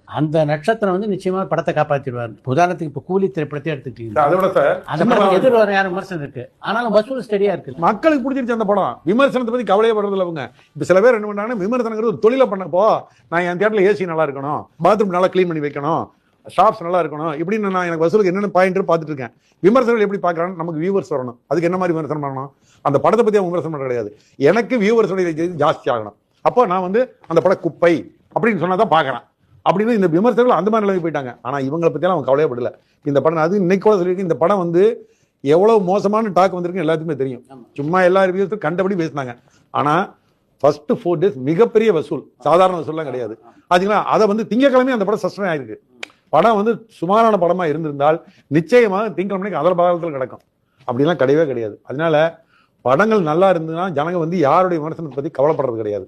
அந்த நட்சத்திரம் வந்து நிச்சயமா படத்தை காப்பாற்றிடுவார். உதாரணத்துக்கு இப்ப கூலி திரைப்படத்தை எடுத்துக்கிட்டீங்க, அதோட சார் அந்த படம் எதிர்வரையான விமர்சனம் இருக்கு, ஆனாலும் வசூல் ஸ்டடியா இருக்கு. மக்களுக்கு பிடிச்சிருச்சு அந்த படம். விமர்சனத்தை பத்தி கவலையே படுறதுல அவங்க. இப்ப சில பேர் என்ன பண்றாங்கன்னா, விமர்சனங்கிறது ஒரு தொழில பண்ணப்போ நான் என் தியேட்டர்ல ஏசி நல்லா இருக்கணும், பாத்ரூம் நல்லா கிளீன் பண்ணி வைக்கணும், ஷாப்ஸ் நல்லா இருக்கணும், இப்படின்னு நான் எனக்கு வசூலுக்கு என்னென்ன பாயிண்ட் பார்த்துட்டு இருக்கேன். விமர்சனங்கள் எப்படி பார்க்கறான்னு நமக்கு வியூவர்ஸ் வரணும். அதுக்கு என்ன மாதிரி விமர்சனம் பண்ணணும்? அந்த படத்தை பத்தி அவங்க விமர்சனம் பண்ண கிடையாது, எனக்கு வியூவர்ஸ் ஜாஸ்தி ஆகணும். அப்போ நான் வந்து அந்த படம் குப்பை அப்படின்னு சொன்னாதான் பாக்குறேன் அப்படின்னு இந்த விமர்சகர்கள் அந்த மாதிரி நிலைமை போயிட்டாங்க. ஆனா இவங்களை பத்தியெல்லாம் அவங்க கவலையப்படல. இந்த படம் அது இன்னைக்கு கூட சொல்லியிருக்கு, இந்த படம் வந்து எவ்வளவு மோசமான டாக் வந்திருக்கு எல்லாத்துக்குமே தெரியும். சும்மா எல்லா ரிவ்யூஸும் கண்டபடி பேசினாங்க. ஆனா ஃபர்ஸ்ட் 4 days மிகப்பெரிய வசூல், சாதாரண வசூல்லாம் கிடையாது. அதுங்களா அதை வந்து திங்கக்கிழமை அந்த படம் சஸ்டெயின் ஆயிருக்கு. படம் வந்து சுமாரான படமா இருந்திருந்தால் நிச்சயமாக திங்கக்கிழமைக்கு அதர் பாகத்தில் கிடக்கும். அப்படிலாம் கிடையவே கிடையாது. அதனால படங்கள் நல்லா இருந்ததுன்னா ஜனங்க வந்து யாருடைய விமர்சனத்தை பத்தி கவலைப்படுறது கிடையாது.